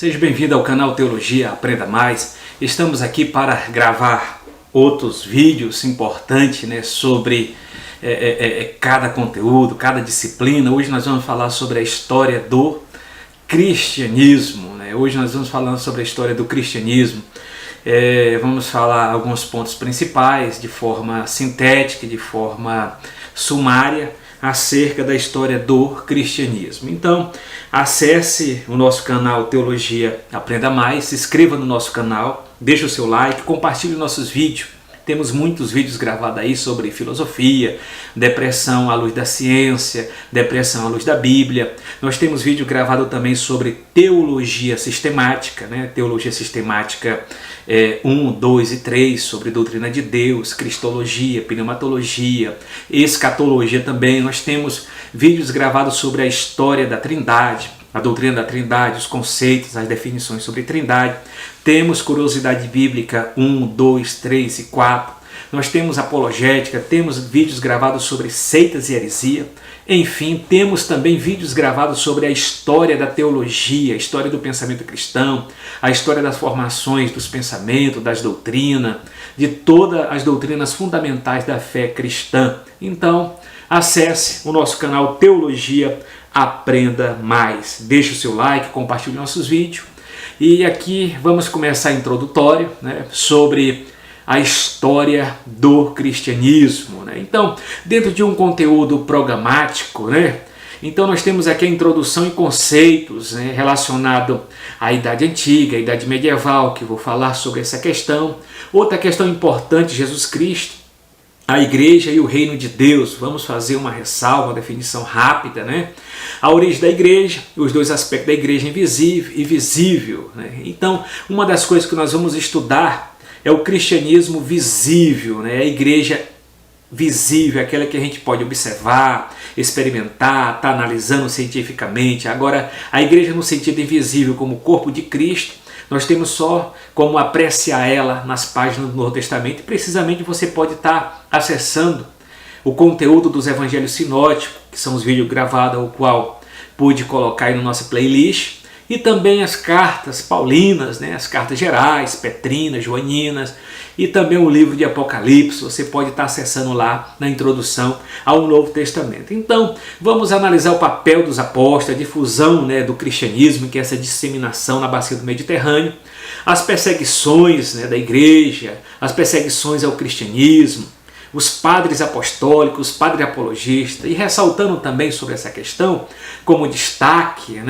Seja bem-vindo ao canal Teologia Aprenda Mais. Estamos aqui para gravar outros vídeos importantes, sobre cada conteúdo, cada disciplina. Hoje nós vamos falar sobre a história do cristianismo. Hoje nós vamos falar sobre a história do cristianismo. Vamos falar alguns pontos principais de forma sintética, de forma sumária, acerca da história do cristianismo. Então, acesse o nosso canal Teologia Aprenda Mais, se inscreva no nosso canal, deixe o seu like, compartilhe nossos vídeos. Temos muitos vídeos gravados aí sobre filosofia, depressão à luz da ciência, depressão à luz da Bíblia. Nós temos vídeo gravado também sobre teologia sistemática, Teologia sistemática 1, 2 e 3, sobre doutrina de Deus, cristologia, pneumatologia, escatologia também. Nós temos vídeos gravados sobre a história da Trindade, a doutrina da Trindade, os conceitos, as definições sobre Trindade. Temos curiosidade bíblica 1, 2, 3 e 4. Nós temos apologética, temos vídeos gravados sobre seitas e heresia. Enfim, temos também vídeos gravados sobre a história da teologia, a história do pensamento cristão, a história das formações dos pensamentos, das doutrinas, de todas as doutrinas fundamentais da fé cristã. Então, acesse o nosso canal Teologia Aprenda Mais. Deixe o seu like, compartilhe nossos vídeos. E aqui vamos começar introdutório, sobre a história do cristianismo. Então, dentro de um conteúdo programático, então nós temos aqui a introdução e conceitos relacionados à Idade Antiga, à Idade Medieval, que vou falar sobre essa questão. Outra questão importante, Jesus Cristo, a igreja e o reino de Deus. Vamos fazer uma ressalva, uma definição rápida, A origem da igreja, os dois aspectos da igreja, invisível e visível. Então, uma das coisas que nós vamos estudar é o cristianismo visível, a igreja visível, aquela que a gente pode observar, experimentar, está analisando cientificamente. Agora, a igreja no sentido invisível, como o corpo de Cristo, nós temos só como apreciar ela nas páginas do Novo Testamento. Precisamente você pode estar acessando o conteúdo dos evangelhos sinóticos, que são os vídeos gravados, o qual pude colocar aí na nossa playlist, e também as cartas paulinas, as cartas gerais, petrinas, joaninas, e também o livro de Apocalipse. Você pode estar acessando lá na introdução ao Novo Testamento. Então, vamos analisar o papel dos apóstolos, a difusão do cristianismo, que é essa disseminação na bacia do Mediterrâneo, as perseguições da igreja, as perseguições ao cristianismo, os padres apostólicos, os padres apologistas, e ressaltando também sobre essa questão, como destaque,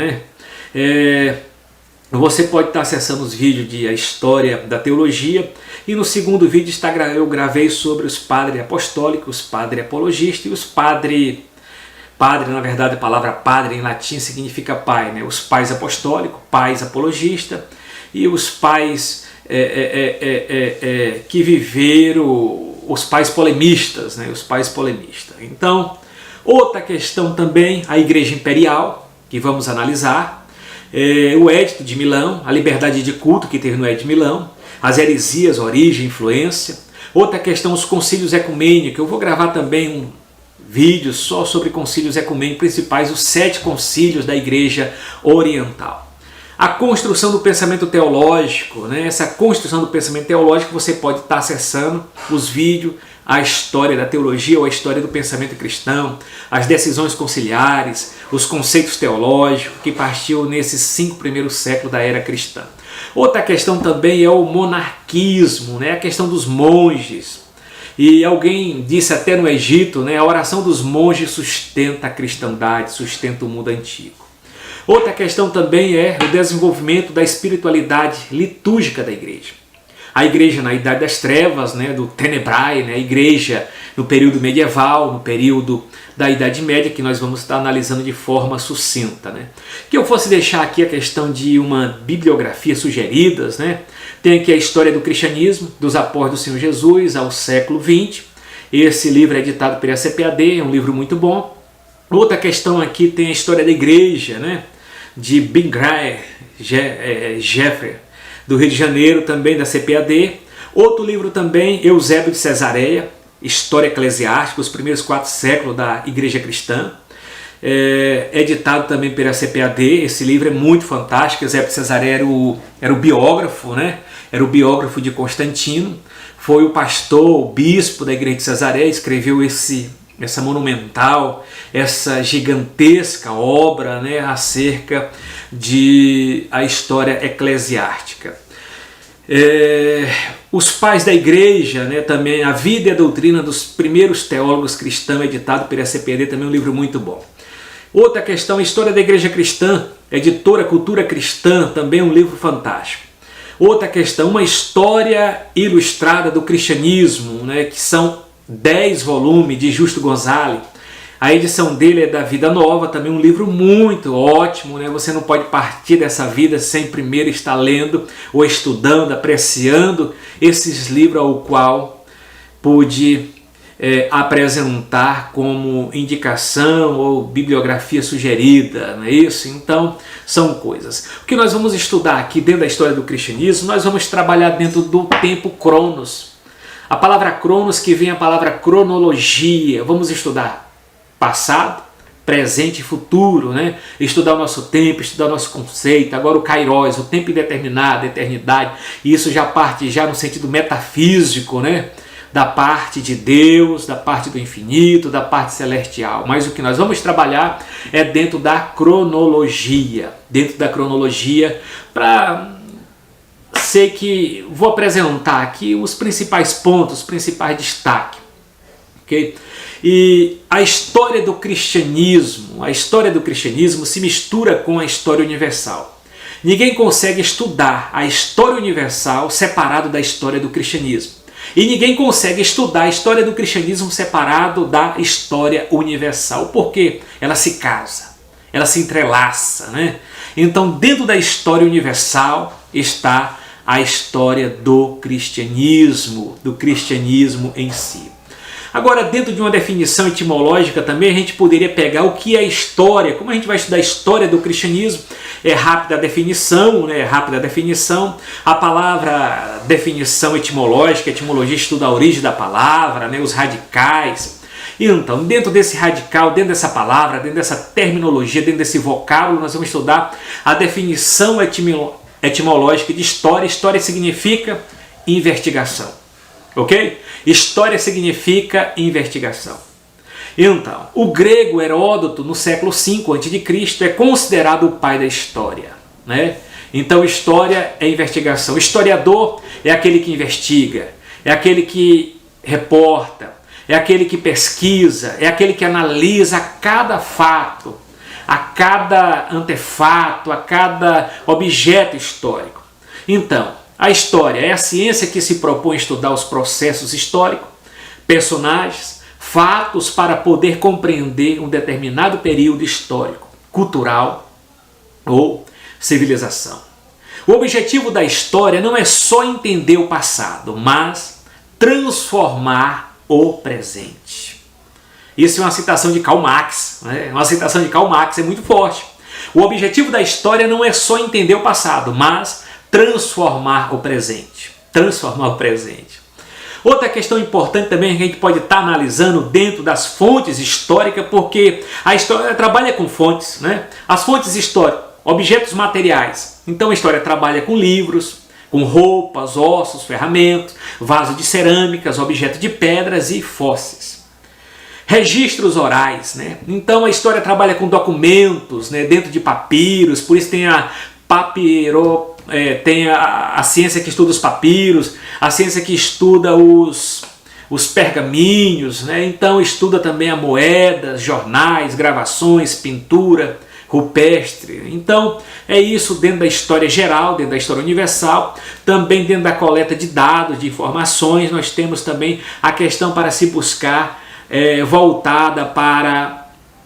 você pode estar acessando os vídeos de a história da teologia, e no segundo vídeo eu gravei sobre os padres apostólicos, os padres apologistas e os padre, na verdade a palavra padre em latim significa pai, os pais apostólicos, pais apologistas, e os pais que viveram, os pais polemistas, os pais polemistas. Então, outra questão também, a igreja imperial, que vamos analisar, o Edito de Milão, a liberdade de culto que teve no Edito de Milão, as heresias, origem, influência. Outra questão, os concílios ecumênicos. Eu vou gravar também um vídeo só sobre concílios ecumênicos principais, os 7 concílios da Igreja Oriental. A construção do pensamento teológico, essa construção do pensamento teológico você pode estar acessando os vídeos, a história da teologia ou a história do pensamento cristão, as decisões conciliares, os conceitos teológicos que partiu nesses 5 primeiros séculos da era cristã. Outra questão também é o monarquismo, a questão dos monges. E alguém disse até no Egito, a oração dos monges sustenta a cristandade, sustenta o mundo antigo. Outra questão também é o desenvolvimento da espiritualidade litúrgica da igreja. A igreja na Idade das Trevas, do Tenebrae, a igreja no período medieval, no período da Idade Média, que nós vamos estar analisando de forma sucinta. Que eu fosse deixar aqui a questão de uma bibliografia sugeridas, Tem aqui a história do cristianismo, dos apóstolos do Senhor Jesus ao século XX. Esse livro é editado pela CPAD, é um livro muito bom. Outra questão aqui tem a história da igreja, de Bingley Jeffrey, do Rio de Janeiro, também da CPAD. Outro livro também, Eusébio de Cesareia, História Eclesiástica, os primeiros 4 séculos da Igreja Cristã. editado também pela CPAD. Esse livro é muito fantástico. Eusébio de Cesareia era o biógrafo, né? Era o biógrafo de Constantino. Foi o pastor, o bispo da igreja de Cesareia, escreveu essa monumental, essa gigantesca obra, né, acerca de a história eclesiástica. Os pais da igreja, né, também a vida e a doutrina dos primeiros teólogos cristãos, editado pela CPD, também um livro muito bom. Outra questão, a história da igreja cristã, editora Cultura Cristã, também um livro fantástico. Outra questão, uma história ilustrada do cristianismo, né, que são 10 volumes de Justo Gonzalez. A edição dele é da Vida Nova, também um livro muito ótimo, né? Você não pode partir dessa vida sem primeiro estar lendo ou estudando, apreciando esses livros ao qual pude apresentar como indicação ou bibliografia sugerida, não é isso? Então, são coisas. O que nós vamos estudar aqui dentro da história do cristianismo, nós vamos trabalhar dentro do tempo Cronos. A palavra Cronos, que vem a palavra cronologia. Vamos estudar passado, presente e futuro, né? Estudar o nosso tempo, estudar o nosso conceito. Agora o Kairos, o tempo indeterminado, a eternidade. E isso já parte já no sentido metafísico, né? Da parte de Deus, da parte do infinito, da parte celestial. Mas o que nós vamos trabalhar é dentro da cronologia. Dentro da cronologia, sei que vou apresentar aqui os principais pontos, os principais destaques. Okay? E a história do cristianismo se mistura com a história universal. Ninguém consegue estudar a história universal separado da história do cristianismo. E ninguém consegue estudar a história do cristianismo separado da história universal. Por quê? Ela se casa, ela se entrelaça, né? Então, dentro da história universal está a história do cristianismo em si. Agora, dentro de uma definição etimológica também, a gente poderia pegar o que é história. Como a gente vai estudar a história do cristianismo, é rápida a definição, né? A palavra definição etimológica, a etimologia estuda a origem da palavra, né? Os radicais. Então, dentro desse radical, dentro dessa palavra, dentro dessa terminologia, dentro desse vocábulo, nós vamos estudar a definição etimológica de história. História significa investigação, ok? História significa investigação. Então, o grego Heródoto, no século V a.C., é considerado o pai da história, né? Então, história é investigação. Historiador é aquele que investiga, é aquele que reporta, é aquele que pesquisa, é aquele que analisa cada fato, a cada antefato, a cada objeto histórico. Então, a história é a ciência que se propõe a estudar os processos históricos, personagens, fatos para poder compreender um determinado período histórico, cultural ou civilização. O objetivo da história não é só entender o passado, mas transformar o presente. Isso é uma citação de Karl Marx, né? Uma citação de Karl Marx é muito forte. O objetivo da história não é só entender o passado, mas transformar o presente. Transformar o presente. Outra questão importante também que a gente pode estar analisando dentro das fontes históricas, porque a história trabalha com fontes, né? As fontes históricas, objetos materiais. Então a história trabalha com livros, com roupas, ossos, ferramentas, vaso de cerâmicas, objetos de pedras e fósseis. Registros orais, né? Então a história trabalha com documentos, né? Dentro de papiros, por isso tem a tem a ciência que estuda os papiros, a ciência que estuda os pergaminhos, né? Então estuda também a moedas, jornais, gravações, pintura rupestre. Então é isso dentro da história geral, dentro da história universal. Também dentro da coleta de dados, de informações, nós temos também a questão para se buscar voltada para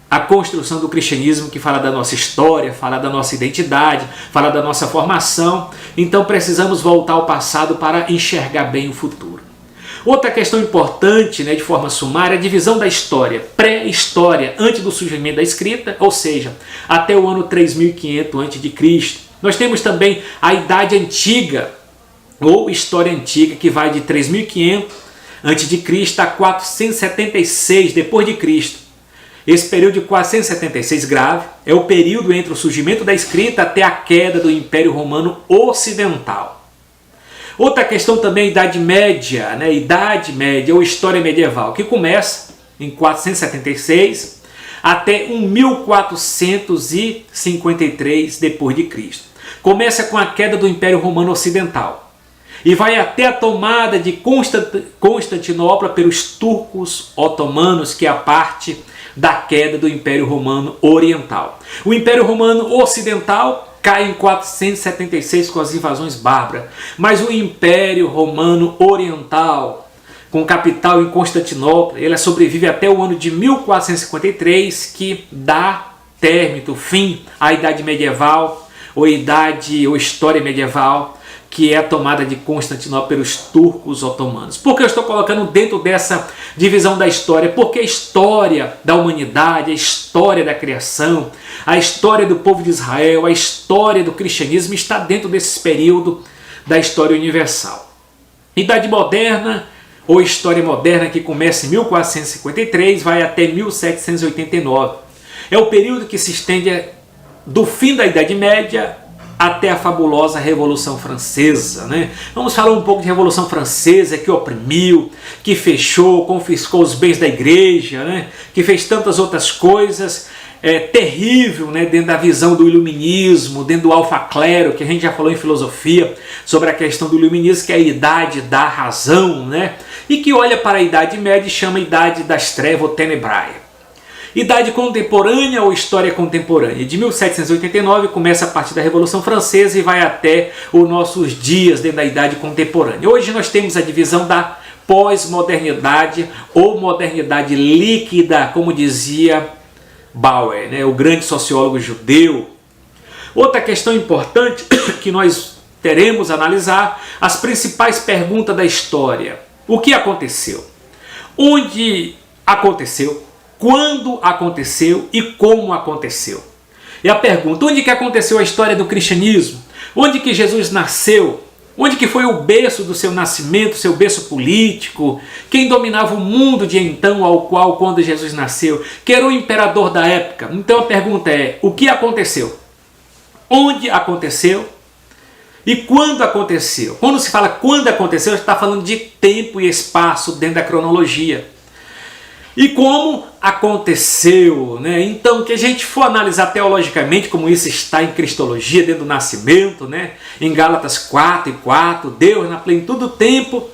a construção do cristianismo, que fala da nossa história, fala da nossa identidade, fala da nossa formação. Então precisamos voltar ao passado para enxergar bem o futuro. Outra questão importante, né, de forma sumária, é a divisão da história. Pré-história, antes do surgimento da escrita, ou seja, até o ano 3500 a.C. Nós temos também a Idade Antiga, ou História Antiga, que vai de 3500 a.C. a 476 d.C. Esse período de 476 grave é o período entre o surgimento da escrita até a queda do Império Romano Ocidental. Outra questão também é a Idade Média, né? Idade Média ou História Medieval, que começa em 476 até 1453 d.C. Começa com a queda do Império Romano Ocidental e vai até a tomada de Constantinopla pelos turcos otomanos, que é a parte da queda do Império Romano Oriental. O Império Romano Ocidental cai em 476 com as invasões bárbaras, mas o Império Romano Oriental, com capital em Constantinopla, ele sobrevive até o ano de 1453, que dá término, fim à Idade Medieval, ou História Medieval, que é a tomada de Constantinopla pelos turcos otomanos. Por que eu estou colocando dentro dessa divisão da história? Porque a história da humanidade, a história da criação, a história do povo de Israel, a história do cristianismo está dentro desse período da história universal. Idade Moderna, ou História Moderna, que começa em 1453, vai até 1789. É o período que se estende do fim da Idade Média até a fabulosa Revolução Francesa, né? Vamos falar um pouco de Revolução Francesa, que oprimiu, que fechou, confiscou os bens da igreja, né? Que fez tantas outras coisas. Terrível, né? Dentro da visão do iluminismo, dentro do alfa clero, que a gente já falou em filosofia, sobre a questão do iluminismo, que é a idade da razão, né? E que olha para a Idade Média e chama a Idade das Trevas ou Tenebrae. Idade Contemporânea ou História Contemporânea. De 1789 começa a partir da Revolução Francesa e vai até os nossos dias dentro da Idade Contemporânea. Hoje nós temos a divisão da pós-modernidade ou modernidade líquida, como dizia Bauer, né, o grande sociólogo judeu. Outra questão importante que nós teremos a analisar, as principais perguntas da história. O que aconteceu? Onde aconteceu? Quando aconteceu e como aconteceu? E a pergunta, onde que aconteceu a história do cristianismo? Onde que Jesus nasceu? Onde que foi o berço do seu nascimento, seu berço político? Quem dominava o mundo de então, ao qual quando Jesus nasceu? Quem era o imperador da época? Então a pergunta é, o que aconteceu? Onde aconteceu? E quando aconteceu? Quando se fala quando aconteceu, está falando de tempo e espaço dentro da cronologia. E como aconteceu, né? Então, que a gente for analisar teologicamente como isso está em Cristologia, dentro do nascimento, né? Em Gálatas 4:4, Deus na plenitude do tempo,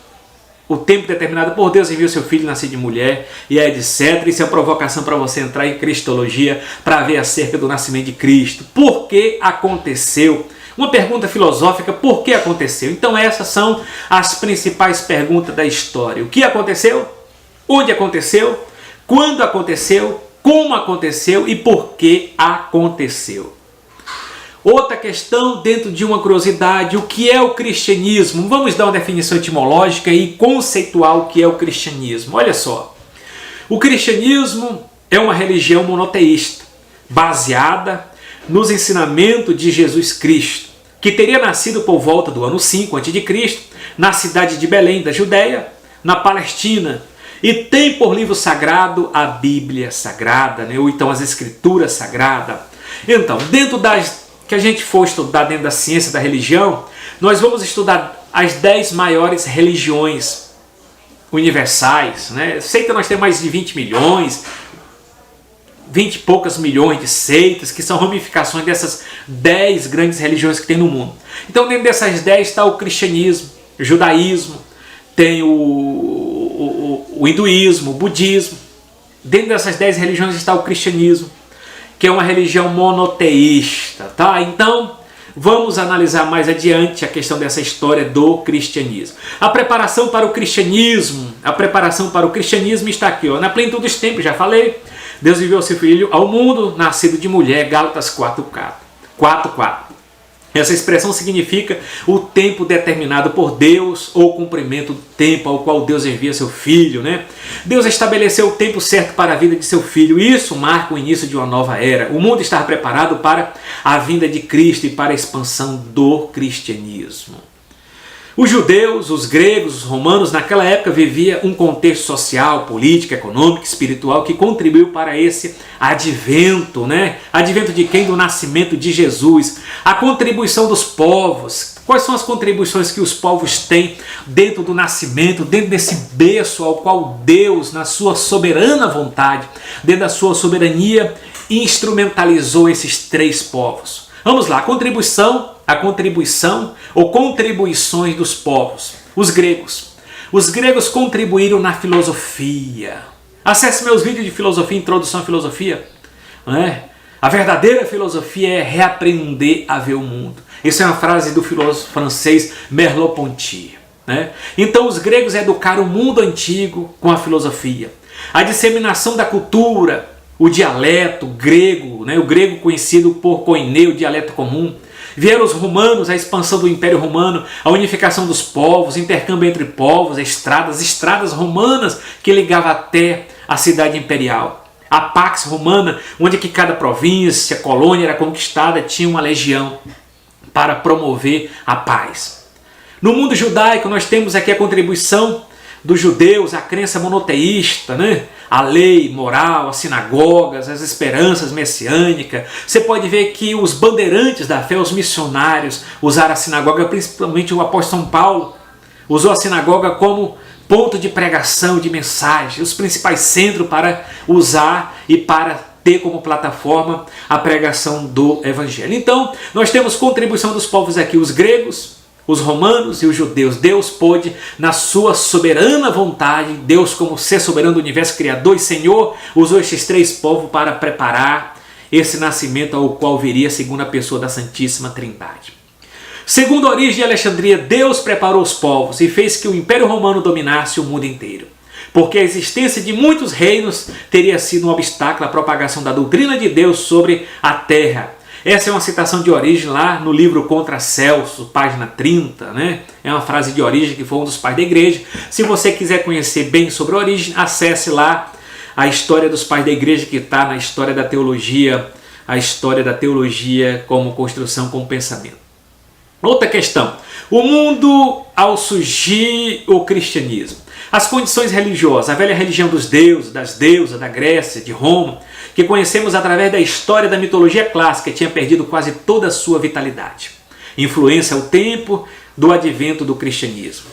o tempo determinado por Deus enviou seu filho nascer de mulher, e etc. Isso é uma provocação para você entrar em Cristologia para ver acerca do nascimento de Cristo. Por que aconteceu? Uma pergunta filosófica, por que aconteceu? Então essas são as principais perguntas da história. O que aconteceu? Onde aconteceu? Quando aconteceu? Como aconteceu? E por que aconteceu? Outra questão dentro de uma curiosidade, o que é o cristianismo? Vamos dar uma definição etimológica e conceitual o que é o cristianismo. Olha só, o cristianismo é uma religião monoteísta, baseada nos ensinamentos de Jesus Cristo, que teria nascido por volta do ano 5 a.C., na cidade de Belém, da Judéia, na Palestina, e tem por livro sagrado a Bíblia Sagrada, né? Ou então as Escrituras Sagradas. Então, dentro das que a gente for estudar dentro da ciência da religião, nós vamos estudar as 10 maiores religiões universais, né? Sei que nós temos mais de 20 milhões, 20 e poucas milhões de seitas, que são ramificações dessas 10 grandes religiões que tem no mundo. Então, dentro dessas 10 está o cristianismo, o judaísmo, tem o hinduísmo, o budismo. Dentro dessas 10 religiões está o cristianismo, que é uma religião monoteísta, tá? Então, vamos analisar mais adiante a questão dessa história do cristianismo. A preparação para o cristianismo está aqui, ó, na plenitude dos tempos, já falei. Deus enviou seu filho ao mundo, nascido de mulher, Gálatas 4:4. Essa expressão significa o tempo determinado por Deus, ou cumprimento do tempo ao qual Deus envia seu filho, né? Deus estabeleceu o tempo certo para a vida de seu filho. Isso marca o início de uma nova era. O mundo está preparado para a vinda de Cristo e para a expansão do cristianismo. Os judeus, os gregos, os romanos, naquela época vivia um contexto social, político, econômico, espiritual que contribuiu para esse advento, né? Advento de quem? Do nascimento de Jesus. A contribuição dos povos. Quais são as contribuições que os povos têm dentro do nascimento, dentro desse berço ao qual Deus, na sua soberana vontade, dentro da sua soberania, instrumentalizou esses três povos? Vamos lá, a contribuição ou contribuições dos povos. Os gregos. Os gregos contribuíram na filosofia. Acesse meus vídeos de filosofia, introdução à filosofia. A verdadeira filosofia é reaprender a ver o mundo. Isso é uma frase do filósofo francês Merleau-Ponty. Então os gregos educaram o mundo antigo com a filosofia. A disseminação da cultura, o dialeto grego, o grego conhecido por koiné, o dialeto comum. Vieram os romanos, a expansão do Império Romano, a unificação dos povos, intercâmbio entre povos, estradas romanas que ligavam até a cidade imperial. A Pax Romana, onde que cada província, colônia era conquistada, tinha uma legião para promover a paz. No mundo judaico nós temos aqui a contribuição dos judeus, a crença monoteísta, a lei moral, as sinagogas, as esperanças messiânicas. Você pode ver que os bandeirantes da fé, os missionários, usaram a sinagoga, principalmente o apóstolo São Paulo, usou a sinagoga como ponto de pregação, de mensagem, os principais centros para usar e para ter como plataforma a pregação do Evangelho. Então, nós temos contribuição dos povos aqui, os gregos, os romanos e os judeus. Deus pôde, na sua soberana vontade, Deus como ser soberano do universo, criador e Senhor, usou estes três povos para preparar esse nascimento ao qual viria a segunda pessoa da Santíssima Trindade. Segundo a origem de Alexandria, Deus preparou os povos e fez que o Império Romano dominasse o mundo inteiro, porque a existência de muitos reinos teria sido um obstáculo à propagação da doutrina de Deus sobre a terra. Essa é uma citação de origem lá no livro Contra Celso, página 30, É uma frase de origem que foi um dos pais da igreja. Se você quiser conhecer bem sobre a origem, acesse lá a história dos pais da igreja, que está na história da teologia, a história da teologia como construção, como pensamento. Outra questão, o mundo ao surgir o cristianismo. As condições religiosas, a velha religião dos deuses, das deusas, da Grécia, de Roma, que conhecemos através da história da mitologia clássica, tinha perdido quase toda a sua vitalidade. Influência ao tempo do advento do cristianismo.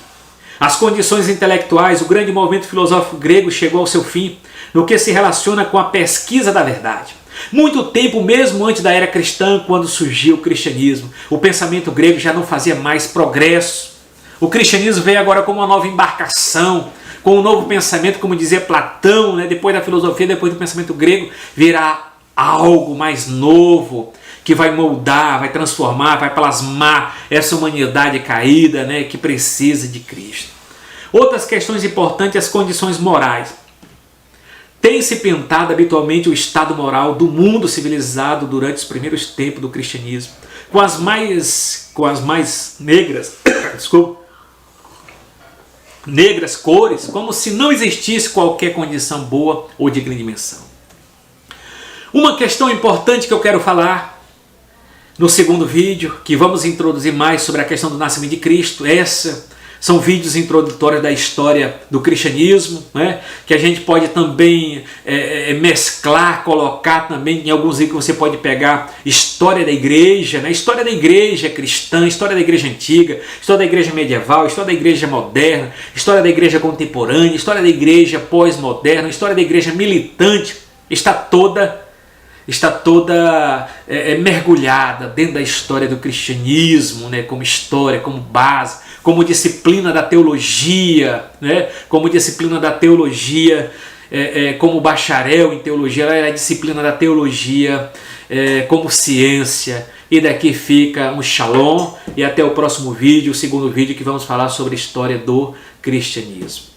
As condições intelectuais, o grande movimento filosófico grego chegou ao seu fim, no que se relaciona com a pesquisa da verdade. Muito tempo, mesmo antes da era cristã, quando surgiu o cristianismo, o pensamento grego já não fazia mais progresso. O cristianismo veio agora como uma nova embarcação, com um novo pensamento, como dizia Platão, depois da filosofia, depois do pensamento grego, virá algo mais novo, que vai moldar, vai transformar, vai plasmar essa humanidade caída, que precisa de Cristo. Outras questões importantes, as condições morais. Tem-se pintado habitualmente o estado moral do mundo civilizado durante os primeiros tempos do cristianismo, com as mais negras, negras cores, como se não existisse qualquer condição boa ou de grande dimensão. Uma questão importante que eu quero falar no segundo vídeo, que vamos introduzir mais sobre a questão do nascimento de Cristo, são vídeos introdutórios da história do cristianismo, que a gente pode também mesclar, colocar também em alguns vídeos que você pode pegar história da igreja, história da igreja cristã, história da igreja antiga, história da igreja medieval, história da igreja moderna, história da igreja contemporânea, história da igreja pós-moderna, história da igreja militante, está toda mergulhada dentro da história do cristianismo, como história, como base, como disciplina da teologia, como disciplina da teologia, como bacharel em teologia, ela é a disciplina da teologia como ciência. E daqui fica um shalom e até o próximo vídeo, o segundo vídeo, que vamos falar sobre a história do cristianismo.